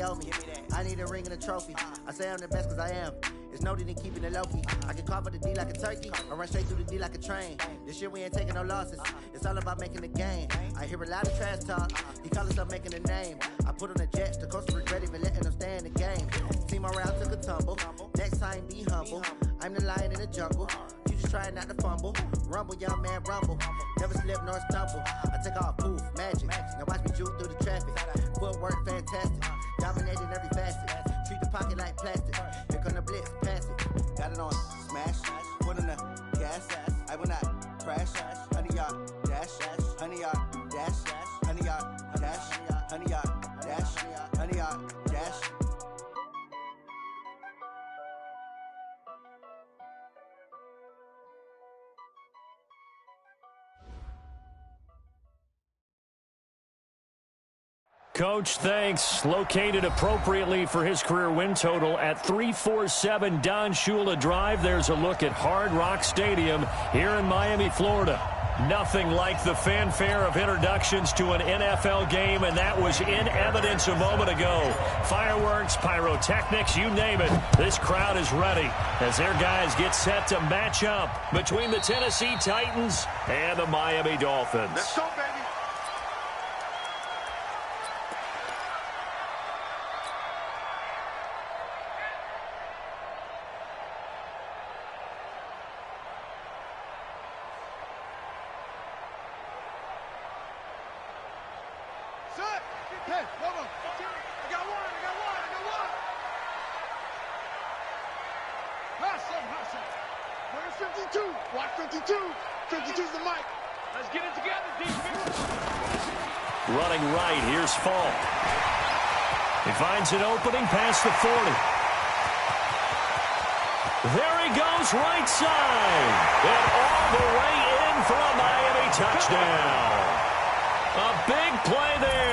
they owe me. I need a ring and a trophy. I say I'm the best cause I am. It's noted in keeping it low-key. I can carve up the D like a turkey, or run straight through the D like a train. This shit we ain't taking no losses. It's all about making a game. I hear a lot of trash talk. He call himself making a name. I put on the jets, the coast regret even letting them stay in the game. Team around took a tumble. Next time be humble. I'm the lion in the jungle. You just trying not to fumble. Rumble, young man, rumble. Never slip nor stumble. I take off, poof, magic. Now watch me juke through the traffic. Footwork fantastic. Dominating every facet. Treat the pocket like plastic. Here come the blitz, pass it. Got it on smash. Put in the gas. I will not crash. 100 yard dash. 100 yard dash. 100 yard dash. 100 yard dash. 100 yard dash. Coach, thanks. Located appropriately for his career win total at 347 Don Shula Drive. There's a look at Hard Rock Stadium here in Miami, Florida. Nothing like the fanfare of introductions to an NFL game, and that was in evidence a moment ago. Fireworks, pyrotechnics, you name it. This crowd is ready as their guys get set to match up between the Tennessee Titans and the Miami Dolphins. Let's go, baby. Hey, hold on. I got one. Hot shot. Where's 52? Watch 52. 52's the mic. Let's get it together, defense. Running right, here's Falk. He finds an opening past the 40. There he goes, right side. And all the way in for a Miami touchdown. A big play there.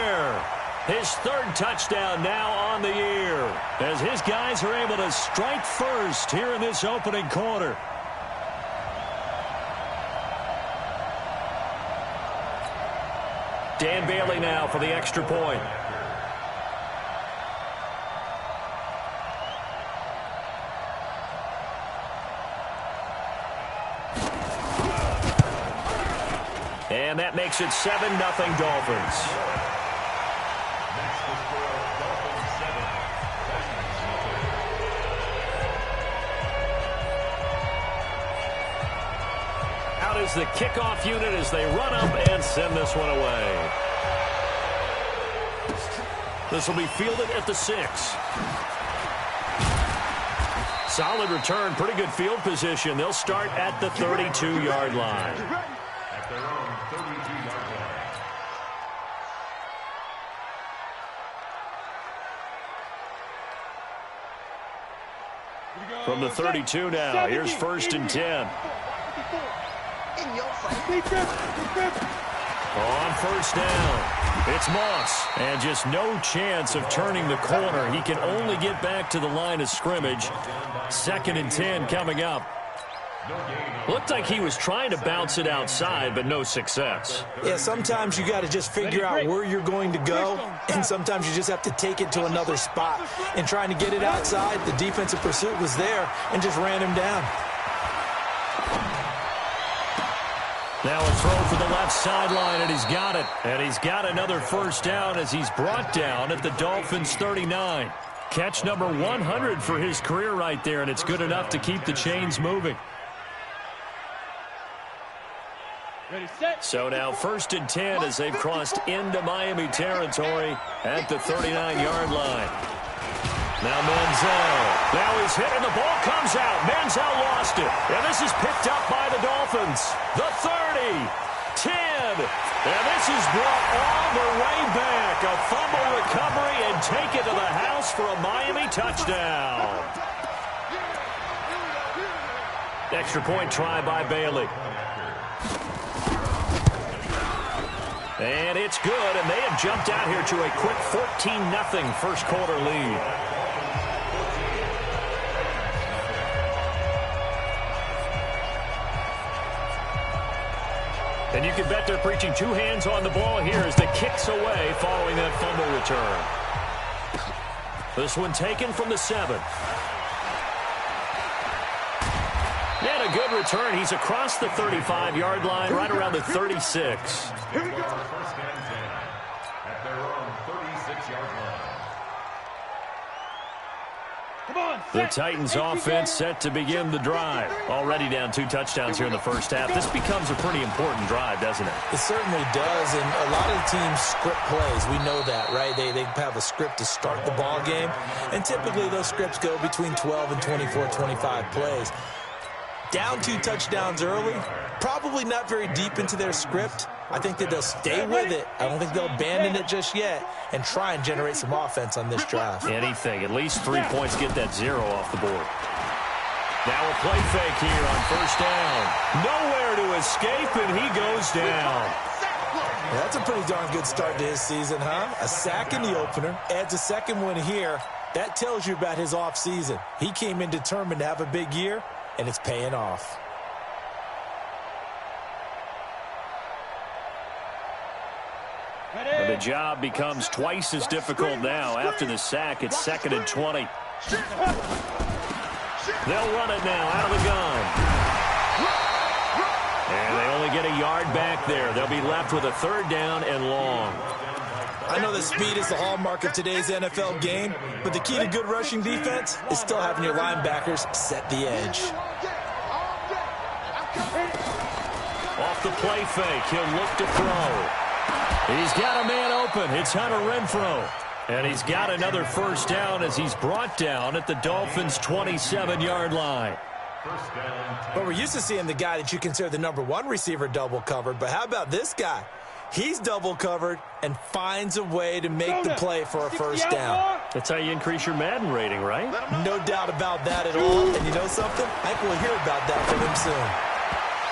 His third touchdown now on the year as his guys are able to strike first here in this opening quarter. Dan Bailey now for the extra point. And that makes it 7-0 Dolphins. Out is the kickoff unit as they run up and send this one away. This will be fielded at the 6. Solid return, pretty good field position. They'll start at the 32-yard line. At their own 32-yard line. From the 32 now, here's 1st and 10. On 1st down, it's Moss. And just no chance of turning the corner. He can only get back to the line of scrimmage. 2nd and 10 coming up. Looked like he was trying to bounce it outside, but no success. Yeah, sometimes you got to just figure out where you're going to go, and sometimes you just have to take it to another spot. And trying to get it outside, the defensive pursuit was there and just ran him down. Now a throw for the left sideline, and he's got it. And he's got another 1st down as he's brought down at the Dolphins' 39. Catch number 100 for his career right there, and it's good enough to keep the chains moving. So now 1st and 10 as they've crossed into Miami territory at the 39-yard line. Now Manziel. Now he's hit and the ball comes out. Manziel lost it. And this is picked up by the Dolphins. The 30, 10. And this is brought all the way back. A fumble recovery and take it to the house for a Miami touchdown. Extra point try by Bailey. And it's good, and they have jumped out here to a quick 14-0 first quarter lead. And you can bet they're preaching 2 hands on the ball here as the kick's away following that fumble return. This one taken from the 7. And a good return. He's across the 35-yard line, right around the 36. Here we go. First and 10 at their own 36-yard line. Come on. The Titans offense set to begin the drive. Already down 2 touchdowns here in the first half. This becomes a pretty important drive, doesn't it? It certainly does, and a lot of the teams script plays. We know that, right? They have a script to start the ball game, and typically those scripts go between 12 and 24, 25 plays. Down 2 touchdowns early, probably not very deep into their script. I think that they'll stay with it. I don't think they'll abandon it just yet and try and generate some offense on this drive. Anything. At least 3 points, get that 0 off the board. Now a play fake here on first down. Nowhere to escape, and he goes down. Yeah, that's a pretty darn good start to his season, huh? A sack in the opener, adds a second one here. That tells you about his offseason. He came in determined to have a big year, and it's paying off. The job becomes twice as difficult now. After the sack, it's 2nd and 20. They'll run it now out of the gun. And they only get a yard back there. They'll be left with a 3rd down and long. I know that speed is the hallmark of today's NFL game, but the key to good rushing defense is still having your linebackers set the edge. Off the play fake, he'll look to throw. He's got a man open. It's Hunter Renfrow. And he's got another first down as he's brought down at the Dolphins' 27-yard line. But we're used to seeing the guy that you consider the #1 receiver double covered. But how about this guy? He's double covered and finds a way to make the play for a first down. That's how you increase your Madden rating, right? No doubt about that at all. And you know something? I think we'll hear about that from him soon.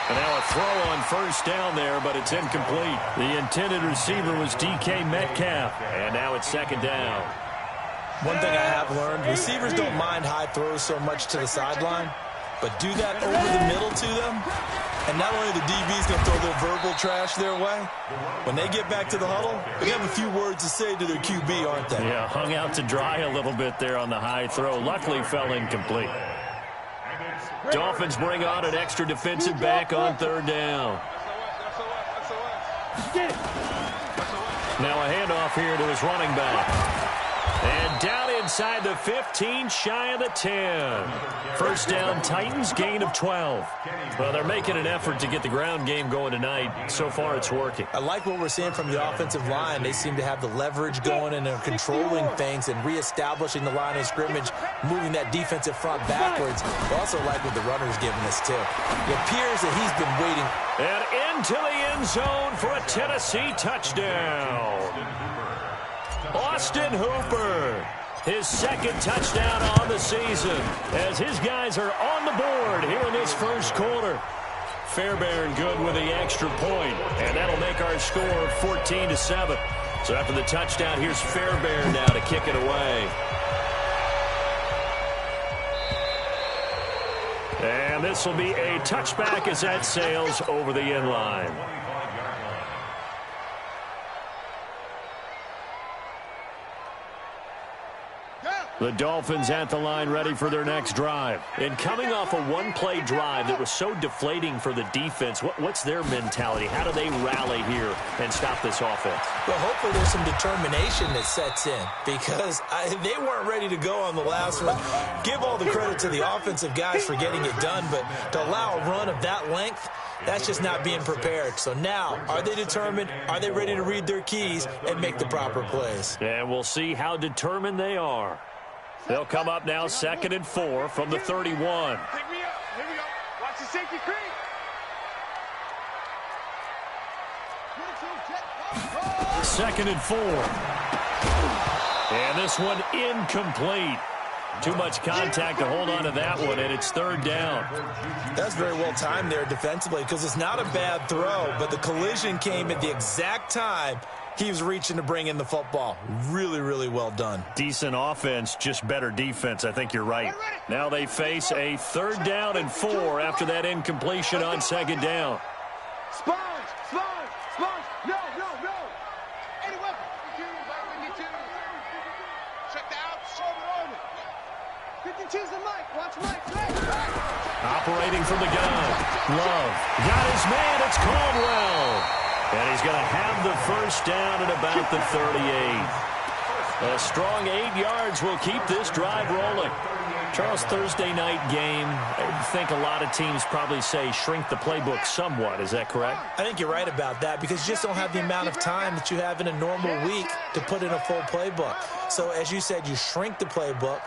And now a throw on first down there, but it's incomplete. The intended receiver was DK Metcalf. And now it's 2nd down. One thing I have learned, receivers don't mind high throws so much to the sideline, but do that over the middle to them, and not only the DB's going to throw their verbal trash their way, when they get back to the huddle, they have a few words to say to their QB, aren't they? Yeah, hung out to dry a little bit there on the high throw. Luckily fell incomplete. Dolphins bring on an extra defensive back on 3rd down. Now a handoff here to his running back. And down inside the 15, shy of the 10. First down, Titans, gain of 12. Well, they're making an effort to get the ground game going tonight. So far, it's working. I like what we're seeing from the offensive line. They seem to have the leverage going, and they're controlling things and reestablishing the line of scrimmage, moving that defensive front backwards. I also like what the runner's giving us, too. It appears that he's been waiting. And into the end zone for a Tennessee touchdown. Austin Hooper, his 2nd touchdown on the season, as his guys are on the board here in this first quarter. Fairbairn good with the extra point, and that'll make our score 14-7. So after the touchdown, here's Fairbairn now to kick it away. And this will be a touchback as that sails over the end line. The Dolphins at the line ready for their next drive. And coming off a one-play drive that was so deflating for the defense, what's their mentality? How do they rally here and stop this offense? Well, hopefully there's some determination that sets in, because they weren't ready to go on the last one. Give all the credit to the offensive guys for getting it done, but to allow a run of that length, that's just not being prepared. So now, are they determined? Are they ready to read their keys and make the proper plays? And we'll see how determined they are. They'll come up now 2nd and 4 from the 31. Pick me up. Here we go. Watch the safety screen. 2nd and 4. And this one incomplete. Too much contact to hold on to that one, and it's 3rd down. That's very well timed there defensively, because it's not a bad throw, but the collision came at the exact time he was reaching to bring in the football. Really, really well done. Decent offense, just better defense. I think you're right. Now they face a 3rd down and 4 after that incompletion on 2nd down. Sponge. No. Any weapon. Check the outs. 52's the Mike. Watch Mike. Operating from the gun. Love got his man. It's Caldwell. And he's going to have the first down at about the 38. A strong 8 yards will keep this drive rolling. Charles, Thursday night game, I think a lot of teams probably say shrink the playbook somewhat. Is that correct? I think you're right about that because you just don't have the amount of time that you have in a normal week to put in a full playbook. So as you said, you shrink the playbook,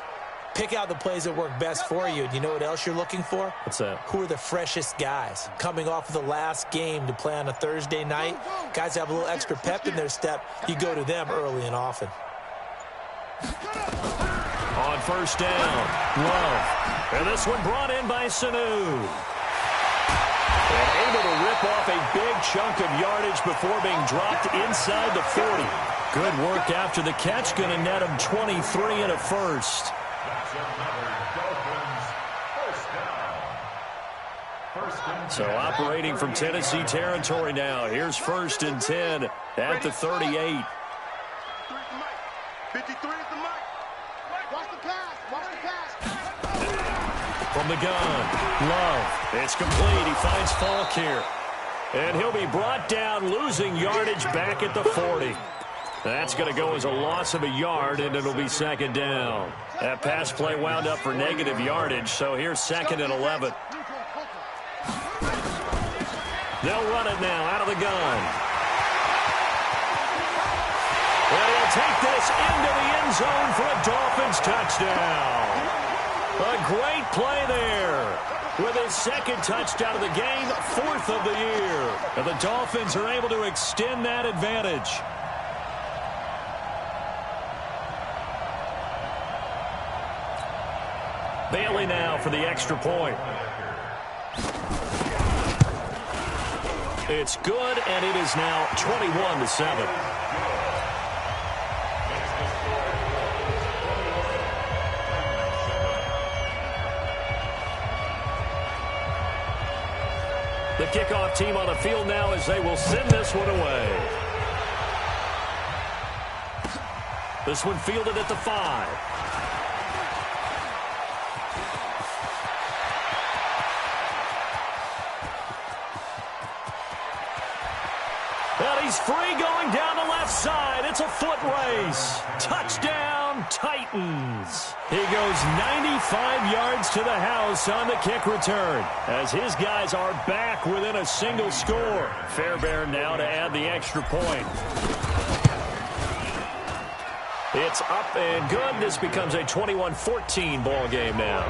pick out the plays that work best for you. And you know what else you're looking for? What's that? Who are the freshest guys coming off of the last game to play on a Thursday night? Guys have a little extra pep in their step. You go to them early and often. On first down, Love. And this one brought in by Sanu. And able to rip off a big chunk of yardage before being dropped inside the 40. Good work after the catch. Going to net him 23 and a first. That's another Dolphins first down. So operating from Tennessee territory now. Here's 1st and 10 at the 38. 53 is the Mike. Watch the pass. Watch the pass. From the gun, Love. It's complete. He finds Falk here. And he'll be brought down, losing yardage back at the 40. That's going to go as a loss of a yard, and it'll be 2nd down. That pass play wound up for negative yardage, so here's 2nd and 11. They'll run it now out of the gun. And he'll take this into the end zone for a Dolphins touchdown. A great play there. With his 2nd touchdown of the game, 4th of the year. And the Dolphins are able to extend that advantage. Bailey now for the extra point. It's good, and it is now 21-7. The kickoff team on the field now as they will send this one away. This one fielded at the 5. And he's free going down the left side. It's a foot race. Touchdown, Titans. He goes 95 yards to the house on the kick return as his guys are back within a single score. Fairbairn now to add the extra point. It's up and good. This becomes a 21-14 ball game now.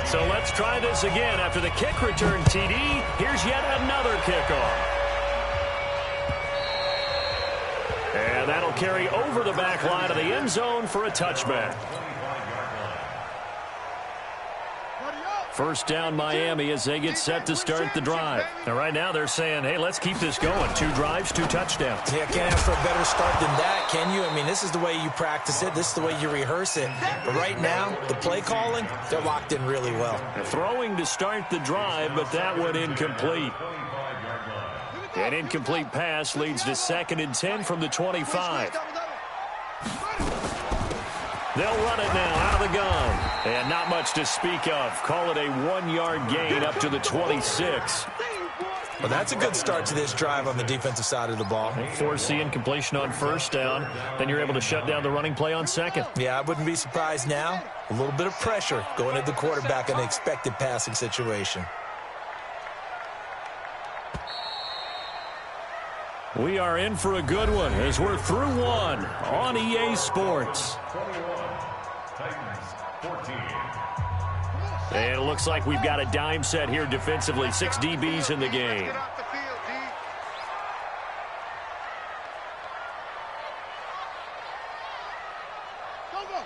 So let's try this again. After the kick return TD, here's yet another kickoff. And that'll carry over the back line of the end zone for a touchback. First down Miami as they get set to start the drive. Now right now they're saying, hey, let's keep this going. 2 drives, 2 touchdowns. Yeah, can't ask for a better start than that, can you? I mean, this is the way you practice it. This is the way you rehearse it. But right now, the play calling, they're locked in really well. Throwing to start the drive, but that one incomplete. An incomplete pass leads to 2nd and 10 from the 25. They'll run it now out of the gun. And not much to speak of. Call it a 1-yard gain up to the 26. Well, that's a good start to this drive on the defensive side of the ball. Force the incompletion on first down. Then you're able to shut down the running play on 2nd. Yeah, I wouldn't be surprised now. A little bit of pressure going at the quarterback in an expected passing situation. We are in for a good one as we're through one on EA Sports. 21, Titans 14. And it looks like we've got a dime set here defensively. 6 DBs in the game. Get off the field, D. Go, go.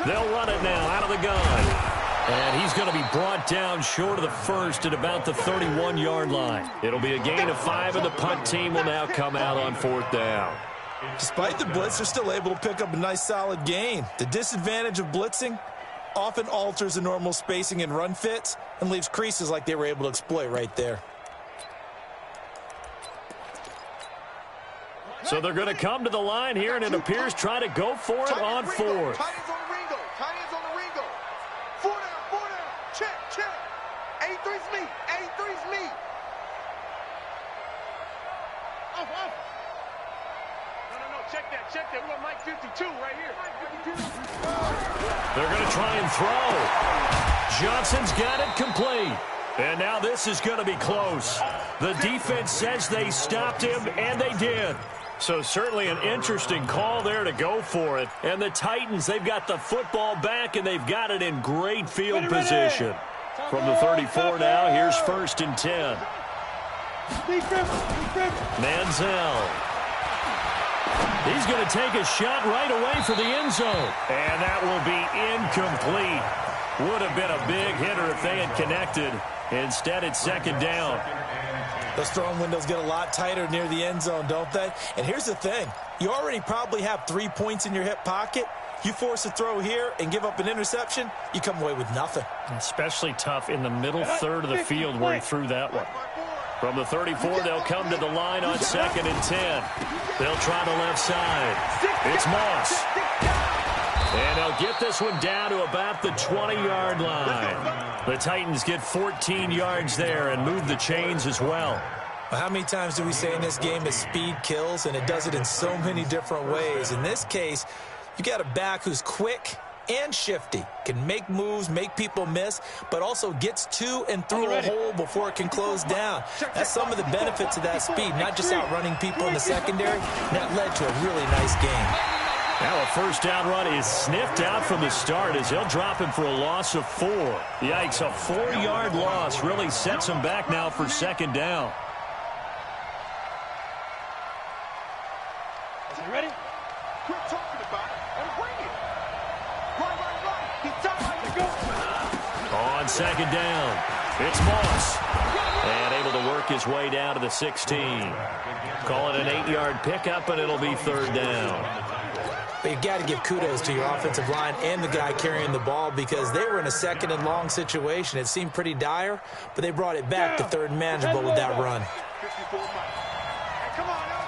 They'll run it now out of the gun. And he's going to be brought down short of the first at about the 31-yard line. It'll be a gain of 5, and the punt team will now come out on 4th down. Despite the blitz, they're still able to pick up a nice, solid gain. The disadvantage of blitzing often alters the normal spacing and run fits and leaves creases like they were able to exploit right there. So they're going to come to the line here, and it appears try to go for it on fourth. Tight ends on the ring go. Tight ends on the ring go. 4 down. Check. 83's me. 83's me. Off. No. Check that. We got Mike 52 right here. They're going to try and throw. Johnson's got it complete. And now this is going to be close. The defense says they stopped him, and they did. So certainly an interesting call there to go for it. And the Titans, they've got the football back, and they've got it in great field position. From the 34 now, here's 1st and 10. Manziel. He's going to take a shot right away for the end zone. And that will be incomplete. Would have been a big hitter if they had connected. Instead, it's 2nd down. Those throwing windows get a lot tighter near the end zone, don't they? And here's the thing. You already probably have 3 points in your hip pocket. You force a throw here and give up an interception, you come away with nothing. Especially tough in the middle third of the field where he threw that one. From the 34, they'll come to the line on 2nd and 10. They'll try the left side. It's Moss. And they'll get this one down to about the 20-yard line. The Titans get 14 yards there and move the chains as well. Well, how many times do we say in this game that speed kills, and it does it in so many different ways? In this case, you got a back who's quick and shifty, can make moves, make people miss, but also gets to and through a hole before it can close down. That's some of the benefits of that speed, not just outrunning people in the secondary. That led to a really nice game. Now a 1st down run is sniffed out from the start as they'll drop him for a loss of 4. Yikes, a 4-yard loss really sets him back now for 2nd down. Is he ready? Quit talking about it and bring it. Right. He's tired. Go. On 2nd down, it's Moss. And able to work his way down to the 16. Call it an 8-yard pickup, and it'll be 3rd down. But you've got to give kudos to your offensive line and the guy carrying the ball because they were in a 2nd and long situation. It seemed pretty dire, but they brought it back to 3rd and manageable with that run. Come on now.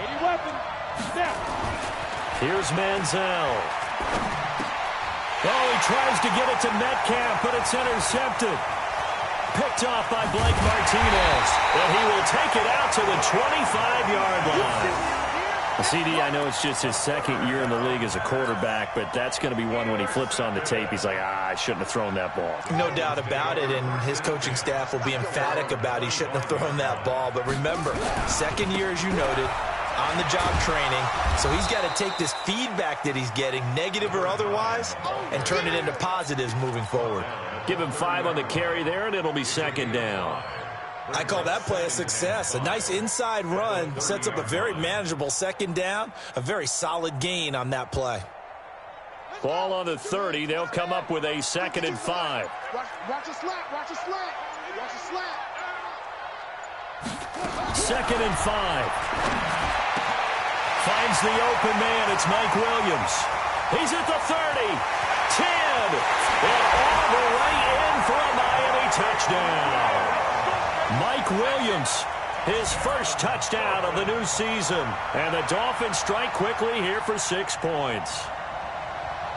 80 weapon. Snap. Here's Manziel. Oh, he tries to get it to Metcalf, but it's intercepted. Picked off by Blake Martinez. And he will take it out to the 25-yard line. CD, I know it's just his 2nd year in the league as a quarterback, but that's going to be one when he flips on the tape. He's like, I shouldn't have thrown that ball. No doubt about it, and his coaching staff will be emphatic about he shouldn't have thrown that ball. But remember, 2nd year, as you noted, on-the-job training. So he's got to take this feedback that he's getting, negative or otherwise, and turn it into positives moving forward. Give him 5 on the carry there, and it'll be 2nd down. I call that play a success. A nice inside run sets up a very manageable 2nd down, a very solid gain on that play. Ball on the 30. They'll come up with a 2nd and 5. Watch a slap. 2nd and 5. Finds the open man. It's Mike Williams. He's at the 30. 10. And all the way in for a Miami touchdown. Mike Williams, his 1st touchdown of the new season. And the Dolphins strike quickly here for 6 points.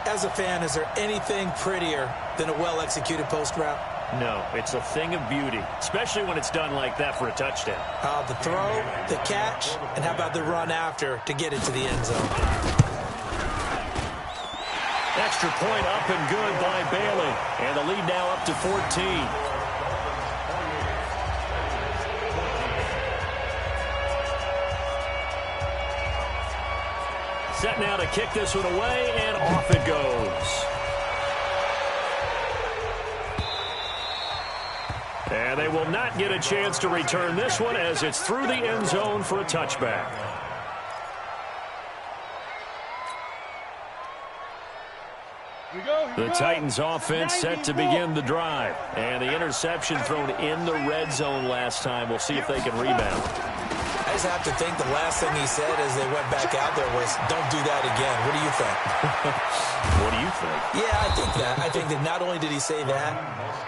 As a fan, is there anything prettier than a well-executed post route? No, it's a thing of beauty, especially when it's done like that for a touchdown. The throw, the catch, and how about the run after to get it to the end zone? Extra point up and good by Bailey. And the lead now up to 14. Set now to kick this one away, and off it goes. And they will not get a chance to return this one as it's through the end zone for a touchback. The Titans offense set to begin the drive. And the interception thrown in the red zone last time. We'll see if they can rebound. just have to think the last thing he said as they went back out there was, don't do that again. What do you think? What do you think? Yeah, I think that. I think that not only did he say that,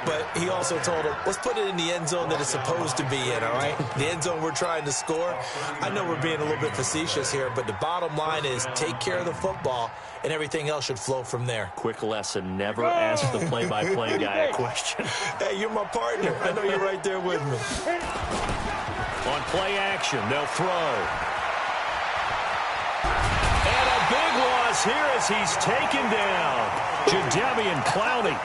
but he also told him, let's put it in the end zone that it's supposed to be in, all right? The end zone we're trying to score. I know we're being a little bit facetious here, but the bottom line is take care of the football, and everything else should flow from there. Quick lesson, never ask the play-by-play guy a question. Hey, you're my partner. I know you're right there with me. On play action, they'll throw. And a big loss here as he's taken down. Jadeveon Clowney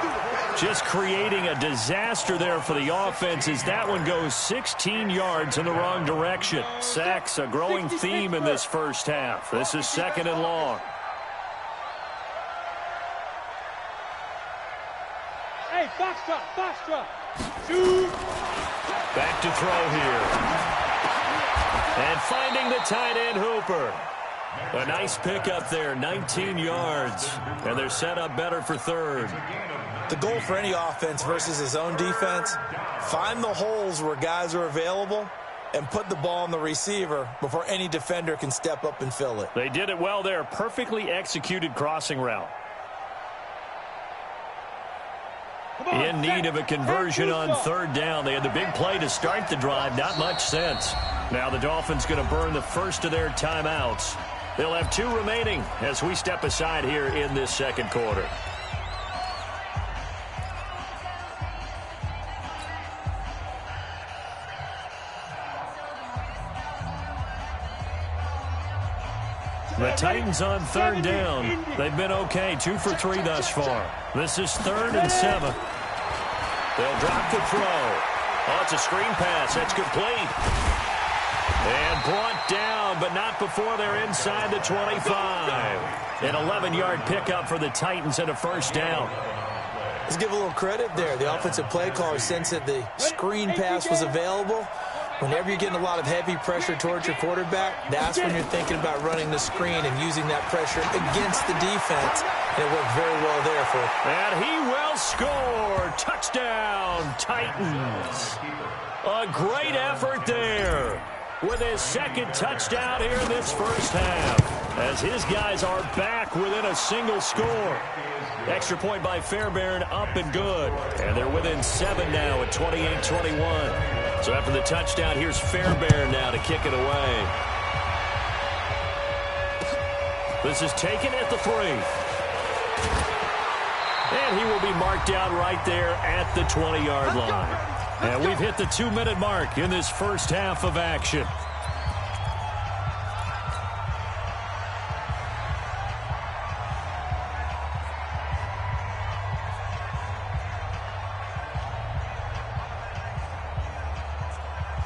just creating a disaster there for the offense as that one goes 16 yards in the wrong direction. Sacks, a growing theme in this first half. This is 2nd and long. Hey, box drop. Shoot. Back to throw here. And finding the tight end Hooper. A nice pickup there, 19 yards. And they're set up better for 3rd. The goal for any offense versus his own defense, find the holes where guys are available and put the ball on the receiver before any defender can step up and fill it. They did it well there. Perfectly executed crossing route. In need of a conversion on 3rd down. They had the big play to start the drive. Not much sense. Now the Dolphins going to burn the first of their timeouts. They'll have 2 remaining as we step aside here in this 2nd quarter. The Titans on 3rd down. They've been okay, 2 for 3 thus far. This is 3rd and 7. They'll drop the throw. Oh, it's a screen pass. That's complete. And brought down, but not before they're inside the 25. An 11-yard pickup for the Titans and a 1st down. Let's give a little credit there. The offensive play caller sensed that the screen pass was available. Whenever you're getting a lot of heavy pressure towards your quarterback, that's when you're thinking about running the screen and using that pressure against the defense. And it worked very well there for him. And he will score. Touchdown, Titans. A great effort there with his 2nd touchdown here in this first half, as his guys are back within a single score. Extra point by Fairbairn, up and good. And they're within 7 now at 28-21. So after the touchdown, here's Fairbairn now to kick it away. This is taken at the 3. And he will be marked out right there at the 20-yard line. And we've hit the 2-minute mark in this first half of action.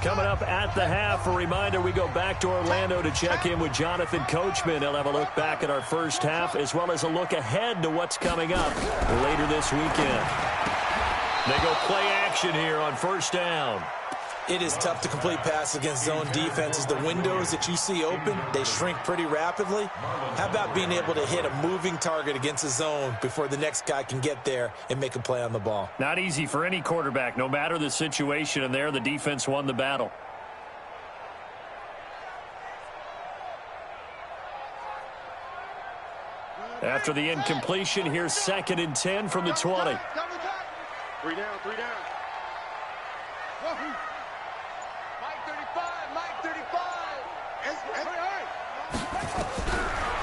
Coming up at the half, a reminder, we go back to Orlando to check in with Jonathan Coachman. He'll have a look back at our first half as well as a look ahead to what's coming up later this weekend. They go play action here on 1st down. It is tough to complete passes against zone defenses. The windows that you see open, they shrink pretty rapidly. How about being able to hit a moving target against a zone before the next guy can get there and make a play on the ball? Not easy for any quarterback, no matter the situation, and there the defense won the battle. After the incompletion, here's 2nd and 10 from the 20. 3 down.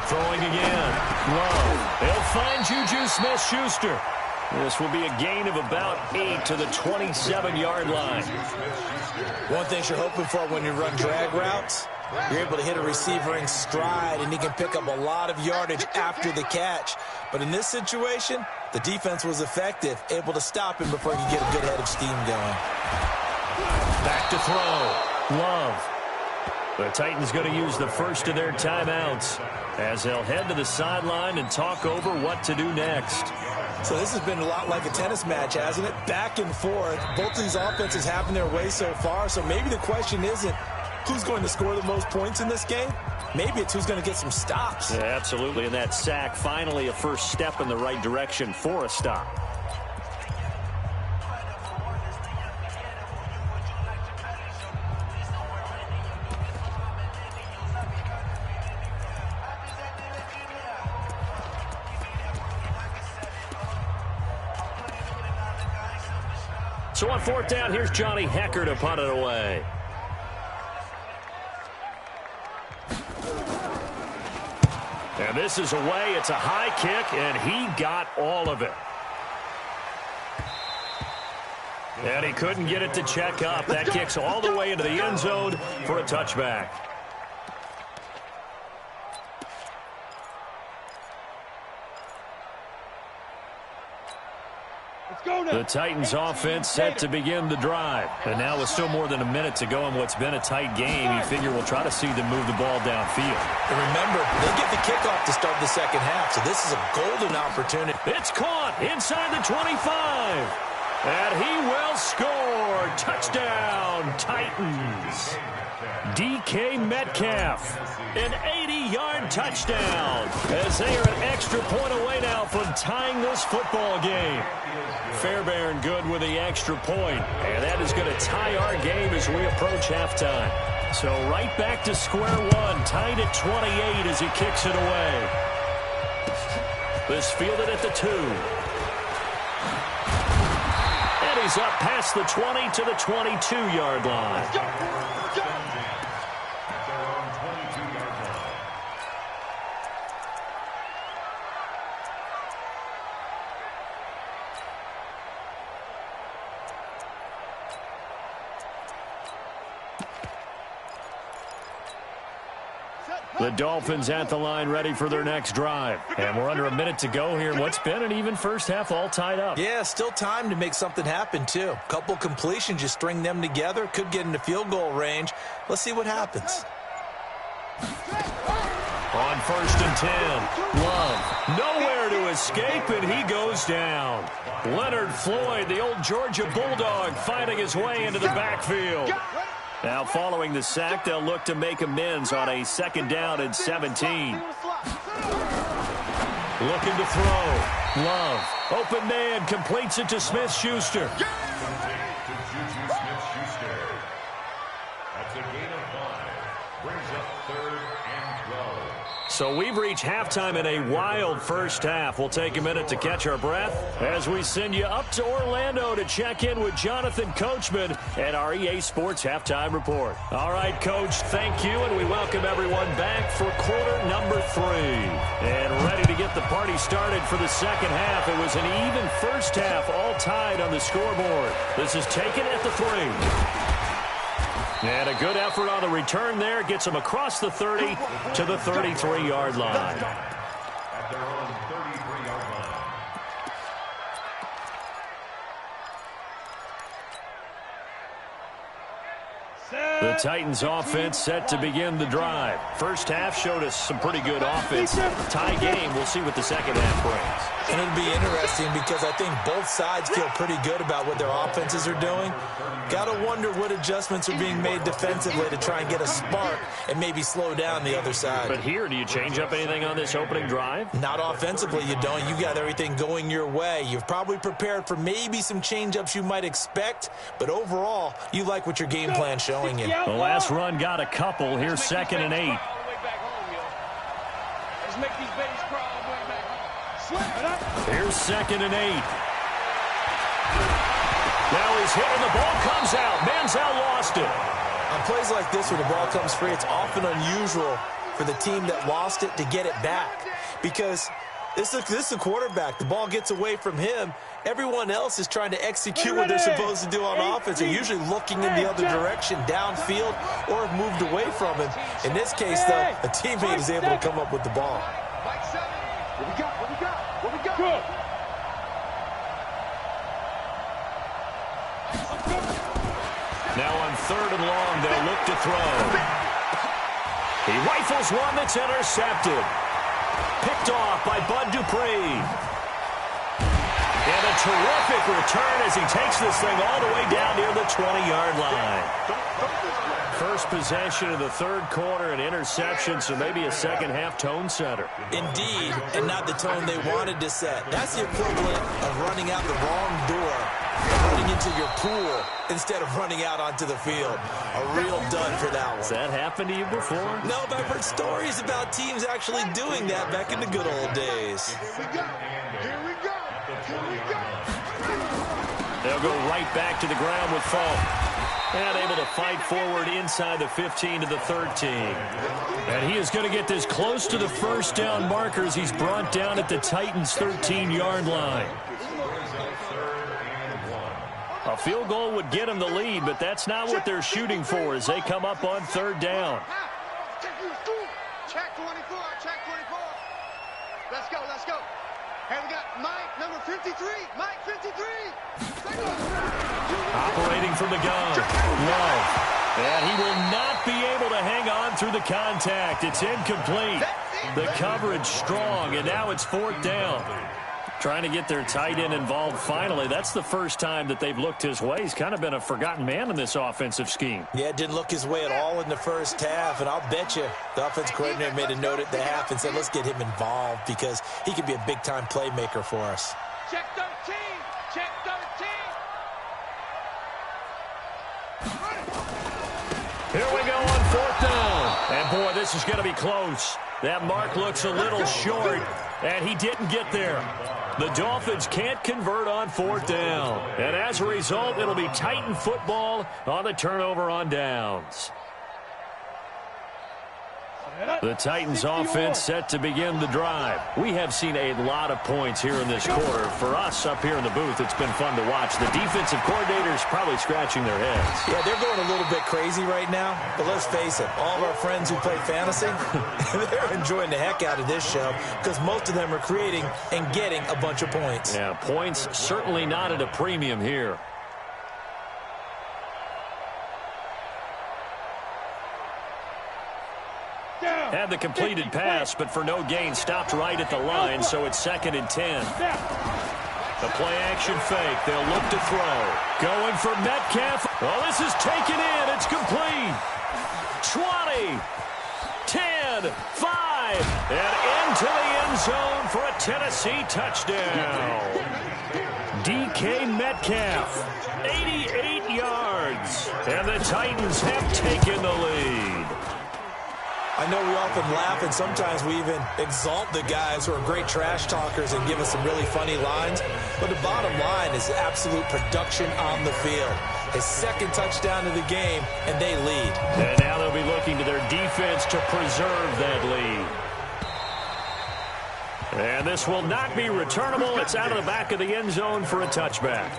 Throwing again. Love. They'll find Juju Smith-Schuster. This will be a gain of about 8 to the 27-yard line. One thing you're hoping for when you run drag routes, you're able to hit a receiver in stride, and he can pick up a lot of yardage after the catch. But in this situation, the defense was effective, able to stop him before he could get a good head of steam going. Back to throw. Love. The Titans going to use the first of their timeouts as they'll head to the sideline and talk over what to do next. So this has been a lot like a tennis match, hasn't it? Back and forth. Both of these offenses having their way so far. So maybe the question isn't who's going to score the most points in this game. Maybe it's who's going to get some stops. Yeah, absolutely. And that sack, finally a first step in the right direction for a stop. So on fourth down, here's Johnny Hecker to punt it away. And this is away. It's a high kick, and he got all of it. And he couldn't get it to check up. That kicks all the way into the end zone for a touchback. The Titans offense set to begin the drive. And now with still more than a minute to go in what's been a tight game, you figure we'll try to see them move the ball downfield. And remember, they get the kickoff to start the second half, so this is a golden opportunity. It's caught inside the 25. And he will score. Touchdown, Titans. DK Metcalf, an 80-yard touchdown, as they are an extra point away now from tying this football game. Fairbairn good with the extra point, and that is going to tie our game as we approach halftime. So right back to square one, tied at 28 as he kicks it away. This fielded at the 2. And he's up past the 20 to the 22-yard line. The Dolphins at the line ready for their next drive. And we're under a minute to go here. What's been an even first half all tied up. Yeah, still time to make something happen, too. Couple completions, you string them together. Could get into field goal range. Let's see what happens. On 1st and 10, Love nowhere to escape, and he goes down. Leonard Floyd, the old Georgia Bulldog, fighting his way into the backfield. Now following the sack, they'll look to make amends on a 2nd down and 17. Looking to throw. Love, open man, completes it to Smith-Schuster. That's a gain of 5. Brings up 3rd and 12. So we've reached halftime in a wild first half. We'll take a minute to catch our breath as we send you up to Orlando to check in with Jonathan Coachman and our EA Sports Halftime Report. All right, Coach, thank you, and we welcome everyone back for quarter number 3. And ready to get the party started for the second half. It was an even first half, all tied on the scoreboard. This is taken at the 3. And a good effort on the return there. Gets him across the 30 to the 33-yard line. At their own 33-yard line. The Titans offense set to begin the drive. First half showed us some pretty good offense. Tie game. We'll see what the second half brings. And it'll be interesting because I think both sides feel pretty good about what their offenses are doing. Got to wonder what adjustments are being made defensively to try and get a spark and maybe slow down the other side. But here, do you change up anything on this opening drive? Not offensively, you don't. You got everything going your way. You've probably prepared for maybe some change-ups you might expect, but overall, you like what your game plan's showing you. The last run got a couple. Here's 2nd and 8. Let's make these babies crawl all the way back home. Here's 2nd and 8. Now he's hit and the ball comes out. Manziel lost it. On plays like this where the ball comes free, it's often unusual for the team that lost it to get it back because this is a quarterback. The ball gets away from him. Everyone else is trying to execute what they're supposed to do on offense. They're usually looking in the other direction, downfield, or have moved away from him. In this case, though, a teammate is able to come up with the ball. What we got? Good. Now on 3rd and long, they'll look to throw. He rifles one that's intercepted. Picked off by Bud Dupree. And a terrific return as he takes this thing all the way down near the 20-yard line. First possession of the 3rd quarter, an interception, so maybe a second-half tone setter. Indeed, and not the tone they wanted to set. That's the equivalent of running out the wrong door, running into your pool instead of running out onto the field. A real dud for that one. Has that happened to you before? No, but I've heard stories about teams actually doing that back in the good old days. Here we go. They'll go right back to the ground with Falk. And able to fight forward inside the 15 to the 13. And he is going to get this close to the first down markers. He's brought down at the Titans' 13-yard line. A field goal would get him the lead, but that's not what they're shooting for as they come up on third down. Check 24, check 24. Let's go, let's go. And we got Mike, number 53. Mike, 53. Operating from the gun, Love. And he will not be able to hang on through the contact. It's incomplete. The coverage strong, and now it's fourth down. Trying to get their tight end involved finally. That's the first time that they've looked his way. He's kind of been a forgotten man in this offensive scheme. Yeah, it didn't look his way at all in the first half, and I'll bet you the offense coordinator made a note at the half and said, let's get him involved because he could be a big-time playmaker for us. Check 13, check 13. Here we go on fourth down. And, boy, this is going to be close. That mark looks a little short, and he didn't get there. The Dolphins can't convert on fourth down. And as a result, it'll be Titan football on the turnover on downs. The Titans offense set to begin the drive. We have seen a lot of points here in this quarter. For us up here in the booth, it's been fun to watch. The defensive coordinators probably scratching their heads. Yeah, they're going a little bit crazy right now. But let's face it, all of our friends who play fantasy, they're enjoying the heck out of this show because most of them are creating and getting a bunch of points. Yeah, points certainly not at a premium here. Had the completed pass, but for no gain, stopped right at the line, so it's 2nd and 10. The play-action fake. They'll look to throw. Going for Metcalf. Oh, this is taken in. It's complete. 20, 10, 5, and into the end zone for a Tennessee touchdown. DK Metcalf, 88 yards, and the Titans have taken the lead. I know we often laugh, and sometimes we even exalt the guys who are great trash talkers and give us some really funny lines. But the bottom line is absolute production on the field. His 2nd touchdown of the game, and they lead. And now they'll be looking to their defense to preserve that lead. And this will not be returnable. It's out of the back of the end zone for a touchback.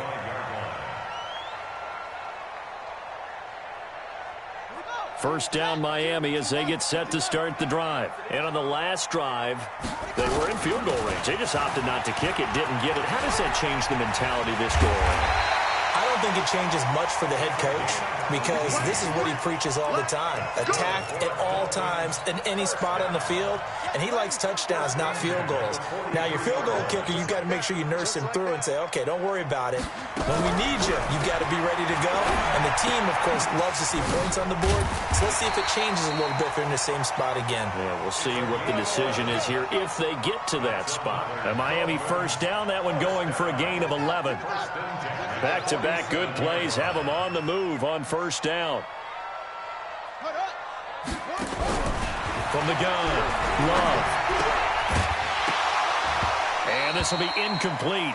First down Miami as they get set to start the drive. And on the last drive, they were in field goal range. They just opted not to kick it, didn't get it. How does that change the mentality this goal? I don't think it changes much for the head coach because this is what he preaches all the time. Attack at all times in any spot on the field, and he likes touchdowns, not field goals. Now, your field goal kicker, you've got to make sure you nurse him through and say, okay, don't worry about it. When we need you, you've got to be ready to go. And the team, of course, loves to see points on the board. So let's see if it changes a little bit if they're in the same spot again. Yeah, we'll see what the decision is here if they get to that spot. A Miami first down, that one going for a gain of 11. Back-to-back good plays have them on the move on first down. From the gun, Love. And this will be incomplete.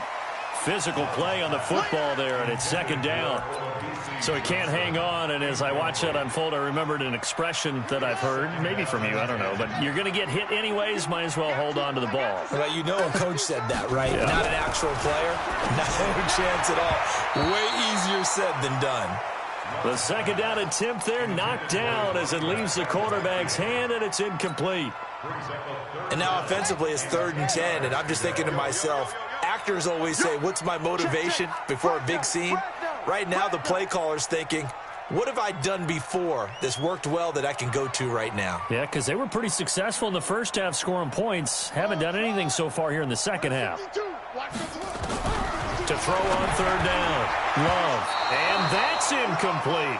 Physical play on the football there, and it's 2nd down. So he can't hang on, and as I watch that unfold, I remembered an expression that I've heard, maybe from you, I don't know, but you're going to get hit anyways, might as well hold on to the ball. Well, you know a coach said that, right? Yeah. Not an actual player. Not a chance at all. Way easier said than done. The 2nd down attempt there knocked down as it leaves the quarterback's hand, and it's incomplete. And now offensively it's 3rd and 10, and I'm just thinking to myself, actors always say, what's my motivation before a big scene? Right now the play caller's thinking, what have I done before that's worked well that I can go to right now? Yeah, because they were pretty successful in the first half scoring points. Haven't done anything so far here in the second half. To throw on 3rd down, Love, and that's incomplete.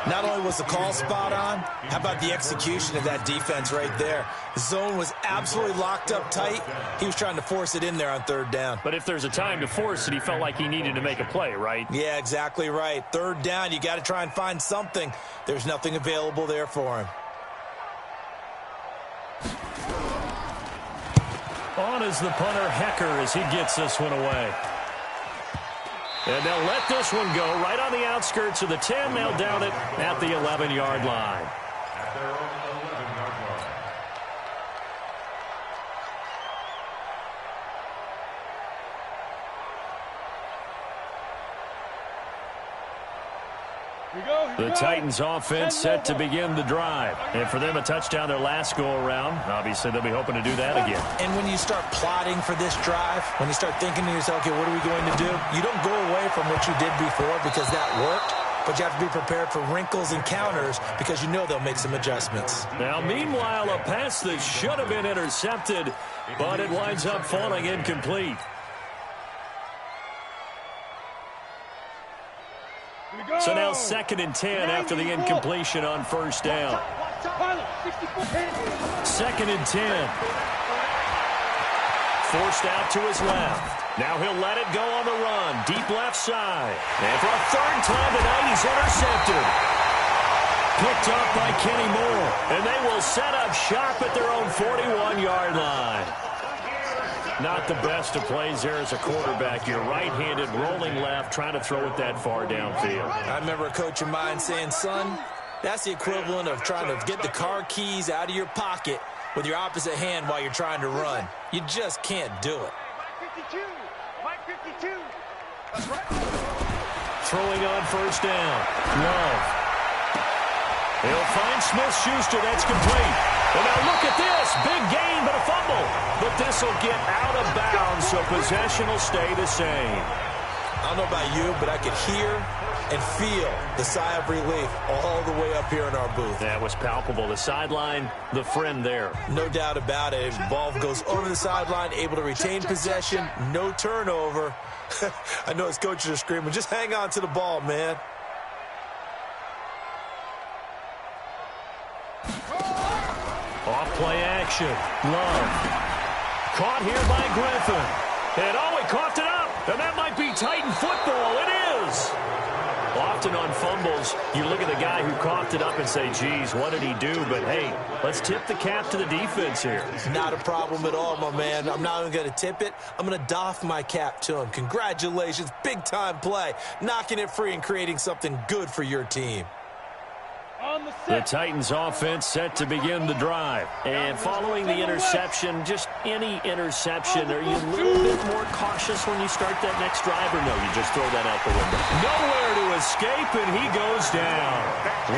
Not only was the call spot on, how about the execution of that defense right there? The zone was absolutely locked up tight. He was trying to force it in there on 3rd down. But if there's a time to force it, he felt like he needed to make a play, right? Yeah, exactly right. 3rd down, you got to try and find something. There's nothing available there for him. On is the punter, Hecker, as he gets this one away. And they'll let this one go right on the outskirts of the 10. They'll down it at the 11-yard line. At their own 11-yard line. The Titans offense set to begin the drive. And for them, a touchdown their last go-around. Obviously, they'll be hoping to do that again. And when you start plotting for this drive, when you start thinking to yourself, okay, what are we going to do? You don't go away from what you did before because that worked, but you have to be prepared for wrinkles and counters because you know they'll make some adjustments. Now, meanwhile, a pass that should have been intercepted, but it winds up falling incomplete. So now 2nd and 10 after the incompletion on first down. 2nd and 10. Forced out to his left. Now he'll let it go on the run. Deep left side. And for a 3rd time tonight, he's intercepted. Picked up by Kenny Moore. And they will set up shop at their own 41-yard line. Not the best of plays there as a quarterback. You're right-handed, rolling left, trying to throw it that far downfield. I remember a coach of mine saying, son, that's the equivalent of trying to get the car keys out of your pocket with your opposite hand while you're trying to run. You just can't do it. Mike 52. That's right. Throwing on first down. Love. He'll find Smith-Schuster. That's complete. And now look at this. Big gain, but a fumble. But this will get out of bounds, so possession will stay the same. I don't know about you, but I could hear and feel the sigh of relief all the way up here in our booth. That was palpable. The sideline, the friend there. No doubt about it. Ball goes over the sideline, able to retain possession, no turnover. I know his coaches are screaming, just hang on to the ball, man. Off-play action. Love. Caught here by Griffin. And oh, he coughed it up. And that might be Titan football. It is. Often on fumbles, you look at the guy who coughed it up and say, geez, what did he do? But, hey, let's tip the cap to the defense here. Not a problem at all, my man. I'm not even going to tip it. I'm going to doff my cap to him. Congratulations. Big-time play. Knocking it free and creating something good for your team. The Titans offense set to begin the drive. And following the interception, just any interception, are you a little bit more cautious when you start that next drive, or no, you just throw that out the window? Nowhere to escape, and he goes down.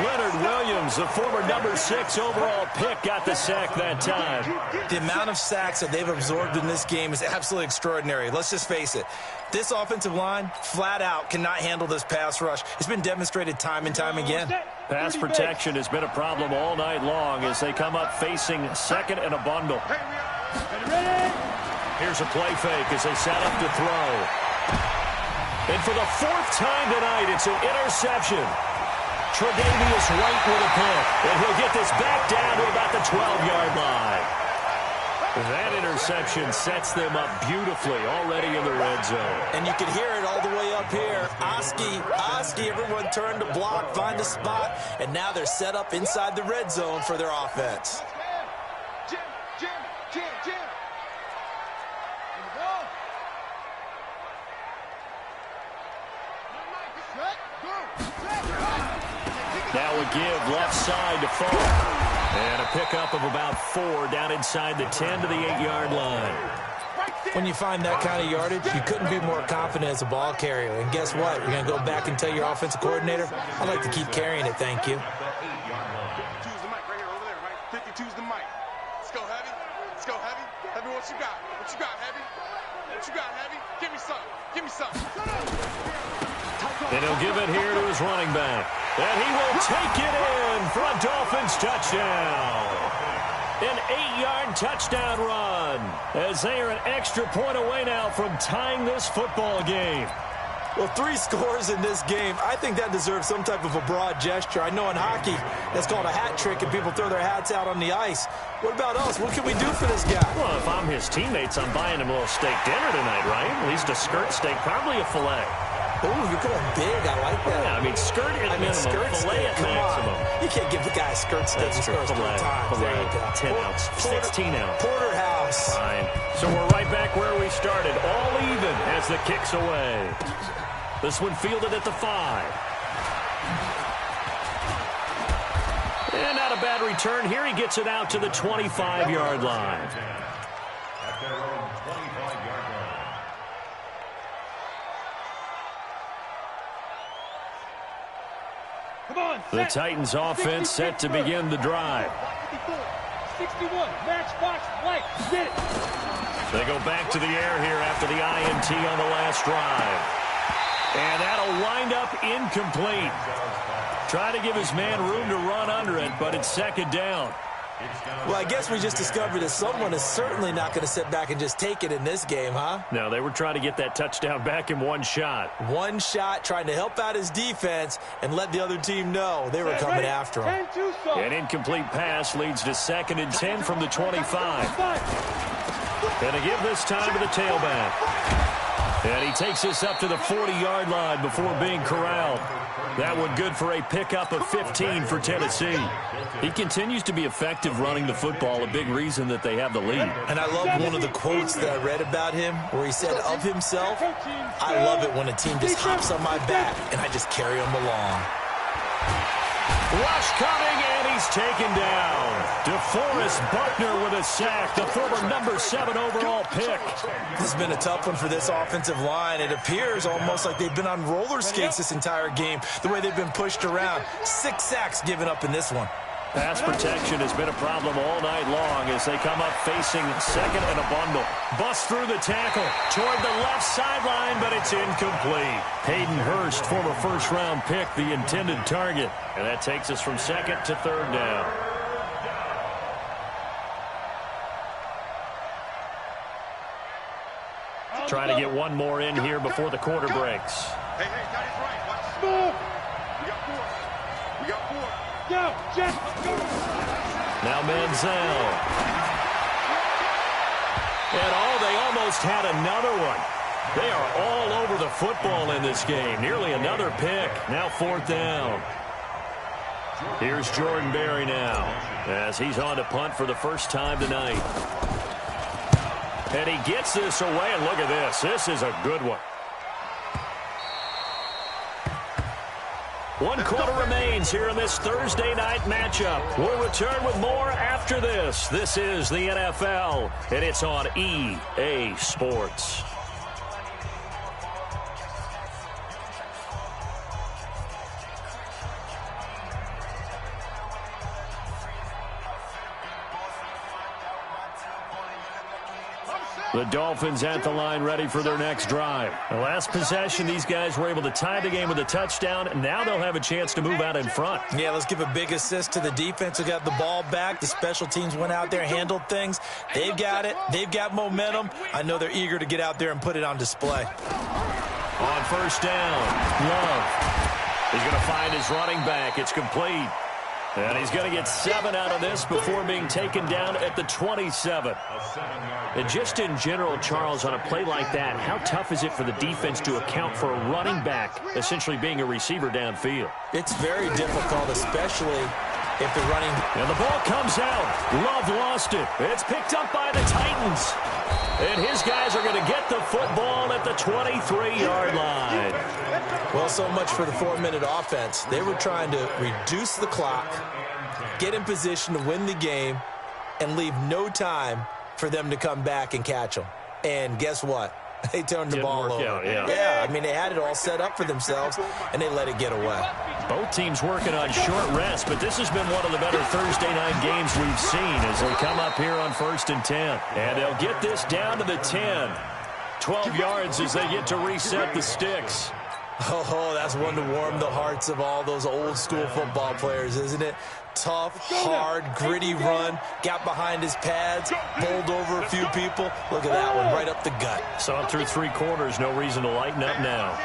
Leonard Williams, the former number 6 overall pick, got the sack that time. The amount of sacks that they've absorbed in this game is absolutely extraordinary. Let's just face it. This offensive line, flat out, cannot handle this pass rush. It's been demonstrated time and time again. Pass protection has been a problem all night long as they come up facing 2nd and a bundle. Here's a play fake as they set up to throw. And for the 4th time tonight, it's an interception. Tre'Davious White with a pick. And he'll get this back down to about the 12-yard line. That interception sets them up beautifully already in the red zone. And you can hear it all the way up here. Oski, everyone turn to block, find a spot, and now they're set up inside the red zone for their offense. Jim. Now a give left side to Falk. And a pickup of about 4 down inside the 10 to the 8-yard line. When you find that kind of yardage, you couldn't be more confident as a ball carrier. And guess what? You're going to go back and tell your offensive coordinator, I'd like to keep carrying it, thank you. 52's the mic right here, over there, right? 52's the mic. Let's go, Heavy. Let's go, Heavy. Heavy, what you got? What you got, Heavy? What you got, Heavy? Give me some. Give me some. And he'll give it here to his running back. And he will take it in for a Dolphins touchdown. An 8-yard touchdown run as they are an extra point away now from tying this football game. Well, 3 scores in this game. I think that deserves some type of a broad gesture. I know in hockey, that's called a hat trick, and people throw their hats out on the ice. What about us? What can we do for this guy? Well, if I'm his teammates, I'm buying him a little steak dinner tonight, right? At least a skirt steak, probably a filet. Oh, you're going big. I like that. Yeah, I mean, skirt at minimum, filet at maximum. You can't give the guy a skirt steak. That's true. Filet. There you go. 10 ounce, 16 ounce. Porterhouse. Fine. So we're right back where we started, all even as the kick's away. This one fielded at the 5. And not a bad return here. He gets it out to the 25-yard line. At their own 25-yard line. Come on, The Titans offense set to begin the drive. 61, match box, white, get it. They go back to the air here after the INT on the last drive. And that'll wind up incomplete. Trying to give his man room to run under it, but it's second down. Well, I guess we just discovered that someone is certainly not going to sit back and just take it in this game, huh? No, they were trying to get that touchdown back in one shot. One shot, trying to help out his defense and let the other team know they were coming after him. An incomplete pass leads to 2nd and 10 from the 25. Gonna give this time to the tailback. And he takes this up to the 40-yard line before being corralled. That one good for a pickup of 15 for Tennessee. He continues to be effective running the football, a big reason that they have the lead. And I love one of the quotes that I read about him where he said of himself, "I love it when a team just hops on my back and I just carry them along." Rush coming, and he's taken down. DeForest Buckner with a sack, the former number 7 overall pick. This has been a tough one for this offensive line. It appears almost like they've been on roller skates this entire game, the way they've been pushed around. 6 sacks given up in this one. Pass protection has been a problem all night long as they come up facing second and a bundle. Bust through the tackle toward the left sideline, but it's incomplete. Hayden Hurst, former first-round pick, the intended target. And that takes us from second to third down. Trying to get one more in here before the quarter breaks. Hey, that is right. Watch the move. We got 4. Go, Jeff. Now Manziel. And they almost had another one. They are all over the football in this game. Nearly another pick. Now 4th down. Here's Jordan Berry now as he's on to punt for the first time tonight. And he gets this away, and look at this. This is a good one. 1 quarter remains here in this Thursday night matchup. We'll return with more after this. This is the NFL, and it's on EA Sports. The Dolphins at the line, ready for their next drive. The last possession, these guys were able to tie the game with a touchdown, and now they'll have a chance to move out in front. Yeah, let's give a big assist to the defense who got the ball back. The special teams went out there and handled things. They've got it. They've got momentum. I know they're eager to get out there and put it on display. On first down, Love. He's going to find his running back. It's complete. And he's going to get 7 out of this before being taken down at the 27. And just in general, Charles, on a play like that, how tough is it for the defense to account for a running back essentially being a receiver downfield? It's very difficult, especially if the running... And the ball comes out. Love lost it. It's picked up by the Titans. And his guys are going to get the football at the 23-yard line. Well, so much for the 4-minute offense. They were trying to reduce the clock, get in position to win the game, and leave no time for them to come back and catch them. And guess what? They turned the ball over. Yeah, I mean, they had it all set up for themselves, and they let it get away. Both teams working on short rest, but this has been one of the better Thursday night games we've seen as they come up here on 1st and 10. And they'll get this down to the 10. 12 yards as they get to reset the sticks. Oh, that's one to warm the hearts of all those old-school football players, isn't it? Tough, hard, gritty run, got behind his pads, bowled over a few people. Look at that one, right up the gut. Saw it through 3 quarters, no reason to lighten up now.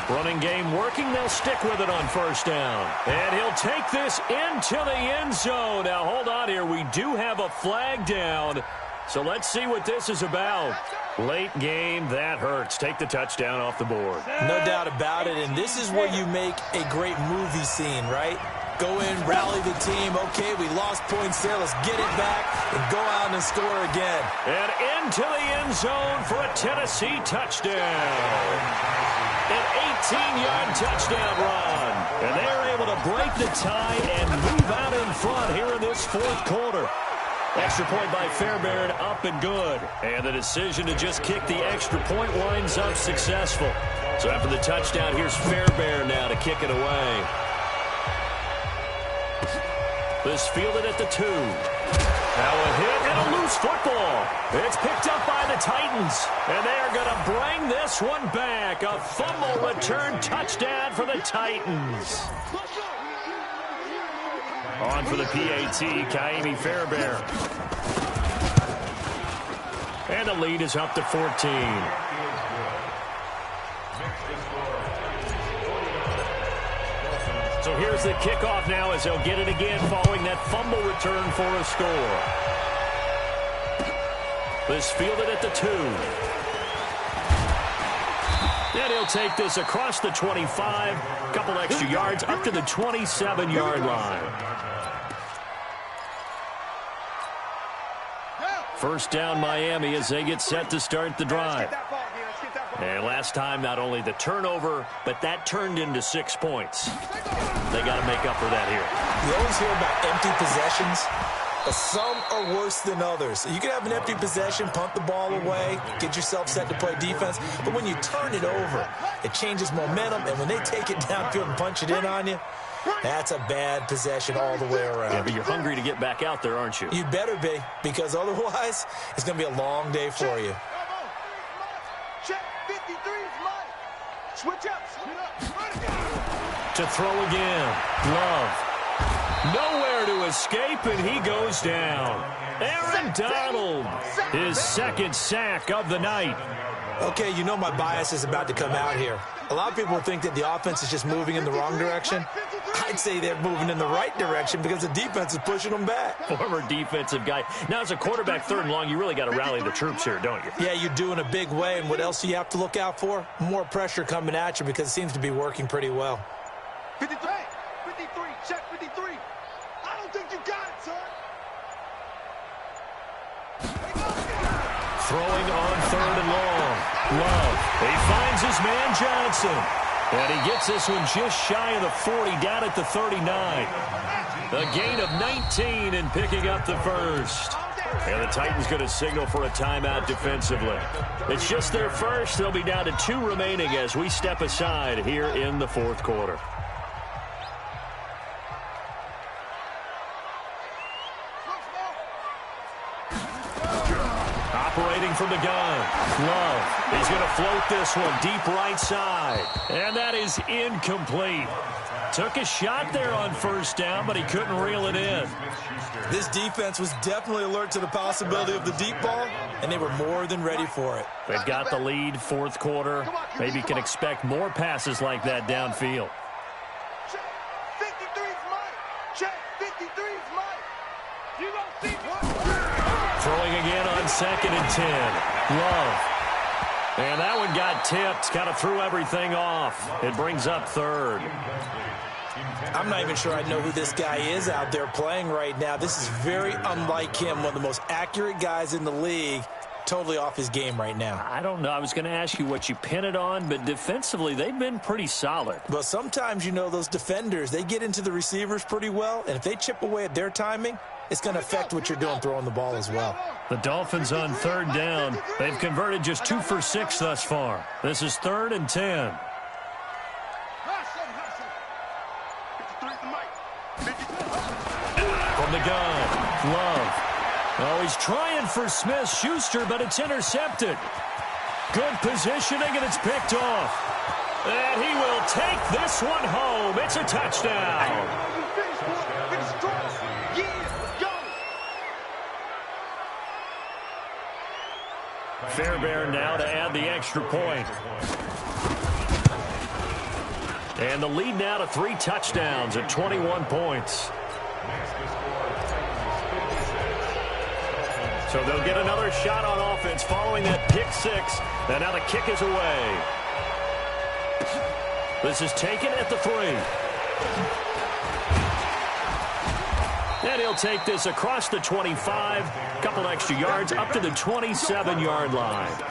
Running game working, they'll stick with it on first down. And he'll take this into the end zone. Now, hold on here. We do have a flag down. So let's see what this is about. Late game, that hurts. Take the touchdown off the board. No doubt about it, and this is where you make a great movie scene, right? Go in, rally the team. Okay, we lost points there. Let's get it back and go out and score again. And into the end zone for a Tennessee touchdown. An 18-yard touchdown run. And they're able to break the tie and move out in front here in this fourth quarter. Extra point by Fairbairn, up and good. And the decision to just kick the extra point winds up successful. So after the touchdown, here's Fairbairn now to kick it away. This fielded at the 2. Now a hit and a loose football. It's picked up by the Titans. And they are going to bring this one back. A fumble return touchdown for the Titans. On for the PAT, Kaimi Fairbairn. And the lead is up to 14. So here's the kickoff now as they'll get it again following that fumble return for a score. This fielded at the 2. And he'll take this across the 25. A couple extra yards up to the 27-yard line. First down Miami as they get set to start the drive. And last time, not only the turnover, but that turned into 6 points. They got to make up for that here. You always hear about empty possessions, but some are worse than others. You can have an empty possession, punt the ball away, get yourself set to play defense, but when you turn it over, it changes momentum, and when they take it downfield and punch it in on you, that's a bad possession all the way around. Yeah, but you're hungry to get back out there, aren't you? You better be, because otherwise, it's going to be a long day for you. Check 53's Mike. Switch up. To throw again. Love. Nowhere to escape, and he goes down. Aaron Donald, his second sack of the night. Okay, you know my bias is about to come out here. A lot of people think that the offense is just moving in the wrong direction. I'd say they're moving in the right direction because the defense is pushing them back. Former defensive guy. Now, as a quarterback, 3rd and long, you really got to rally the troops here, don't you? Yeah, you do in a big way, and what else do you have to look out for? More pressure coming at you because it seems to be working pretty well. 53, check 53. I don't think you got it, son. Throwing on 3rd and long. Love. He finds his man Johnson. And he gets this one just shy of the 40, down at the 39. A gain of 19 and picking up the first. And the Titans going to signal for a timeout defensively. It's just their first. They'll be down to 2 remaining as we step aside here in the fourth quarter. Operating from the gun. Love. He's going to float this one deep right side. And that is incomplete. Took a shot there on first down, but he couldn't reel it in. This defense was definitely alert to the possibility of the deep ball, and they were more than ready for it. They've got the lead, fourth quarter. Maybe can expect more passes like that downfield. Check 53's Mike. Check 53's Mike. You don't see what? Throwing again on 2nd and 10. Love. And that one got tipped. Kind of threw everything off. It brings up 3rd. I'm not even sure I know who this guy is out there playing right now. This is very unlike him, one of the most accurate guys in the league. Totally off his game right now. I don't know. I was going to ask you what you pin it on, but defensively, they've been pretty solid. But sometimes, you know, those defenders, they get into the receivers pretty well, and if they chip away at their timing, it's going to affect what you're doing throwing the ball as well. The Dolphins on 3rd down. They've converted just 2 for 6 thus far. This is 3rd and 10. From the gun, Love. Oh, he's trying for Smith-Schuster, but it's intercepted. Good positioning, and it's picked off. And he will take this one home. It's a touchdown. Fairbairn now to add the extra point. And the lead now to 3 touchdowns at 21 points. So they'll get another shot on offense following that pick 6. And now the kick is away. This is taken at the 3. And he'll take this across the 25, a couple extra yards, up to the 27-yard line.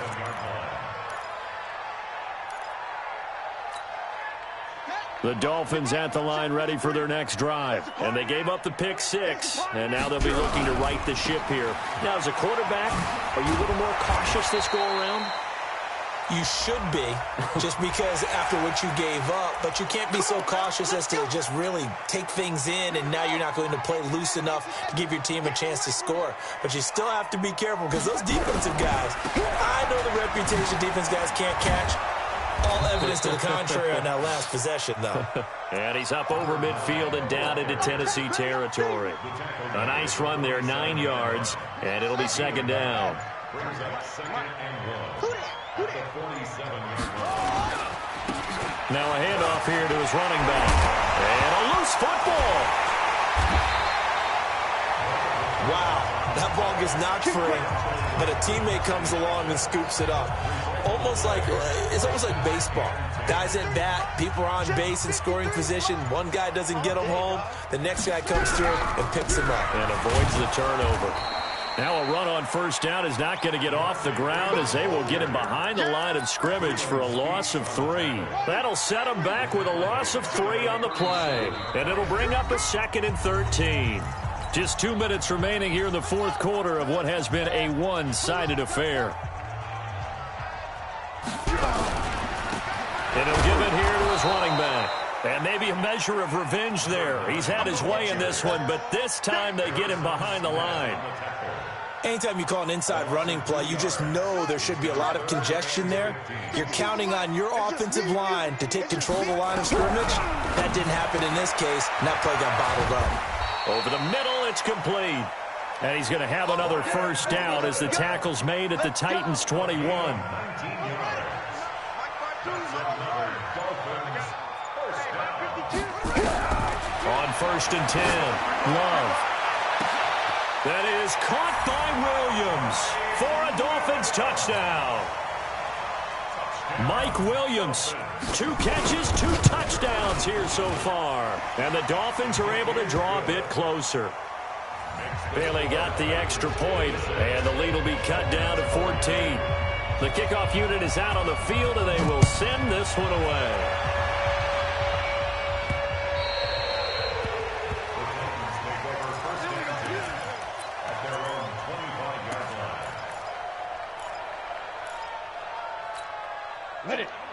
The Dolphins at the line ready for their next drive. And they gave up the pick 6, and now they'll be looking to right the ship here. Now, as a quarterback, are you a little more cautious this go-around? You should be, just because after what you gave up. But you can't be so cautious as to just really take things in, and now you're not going to play loose enough to give your team a chance to score. But you still have to be careful, because those defensive guys, I know the reputation defense guys can't catch. All evidence to the contrary on that last possession, though. And he's up over midfield and down into Tennessee territory. A nice run there, 9 yards, and it'll be second down. Now a handoff here to his running back. And a loose football. Wow, that ball gets knocked free, but a teammate comes along and scoops it up. It's almost like baseball. Guys at bat, people are on base in scoring position. One guy doesn't get them home. The next guy comes through and picks him up. And avoids the turnover. Now a run on first down is not going to get off the ground, as they will get him behind the line of scrimmage for a loss of 3. That'll set him back with a loss of 3 on the play. And it'll bring up a 2nd and 13. Just 2 minutes remaining here in the fourth quarter of what has been a one-sided affair. And he'll give it here to his running back. And maybe a measure of revenge there. He's had his way in this one, but this time they get him behind the line. Anytime you call an inside running play, you just know there should be a lot of congestion there. You're counting on your offensive line to take control of the line of scrimmage. That didn't happen in this case, and that play got bottled up. Over the middle, it's complete. And he's going to have another first down as the tackle's made at the Titans' 21. On 1st and 10, Love. That is caught by Williams for a Dolphins touchdown. Mike Williams, 2 catches, 2 touchdowns here so far. And the Dolphins are able to draw a bit closer. Bailey got the extra point, and the lead will be cut down to 14. The kickoff unit is out on the field, and they will send this one away.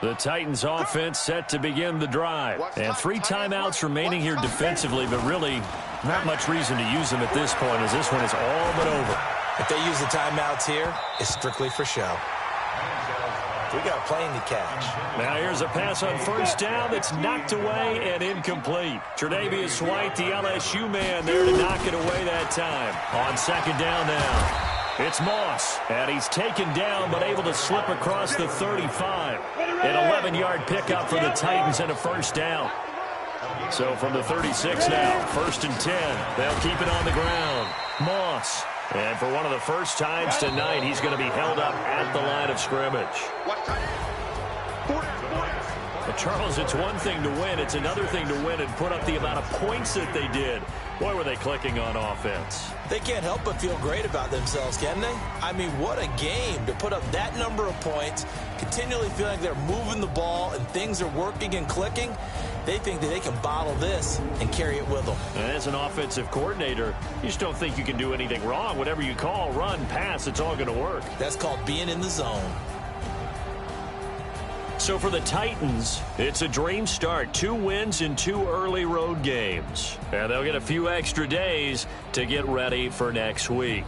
The Titans offense set to begin the drive. And 3 timeouts remaining here defensively, but really not much reason to use them at this point, as this one is all but over. If they use the timeouts here, it's strictly for show. We got a plane to catch. Now here's a pass on first down that's knocked away and incomplete. Tre'Davious White, the LSU man, there to knock it away that time. On second down now. It's Moss, and he's taken down but able to slip across the 35. An 11-yard pickup for the Titans and a first down. So from the 36 now, 1st and 10. They'll keep it on the ground. Moss. And for one of the first times tonight, he's going to be held up at the line of scrimmage. But Charles, it's one thing to win. It's another thing to win and put up the amount of points that they did. Boy, were they clicking on offense. They can't help but feel great about themselves, can they? I mean, what a game to put up that number of points, continually feeling like they're moving the ball and things are working and clicking. They think that they can bottle this and carry it with them. And as an offensive coordinator, you just don't think you can do anything wrong. Whatever you call, run, pass, it's all going to work. That's called being in the zone. So for the Titans, it's a dream start. 2 wins in 2 early road games. And they'll get a few extra days to get ready for next week.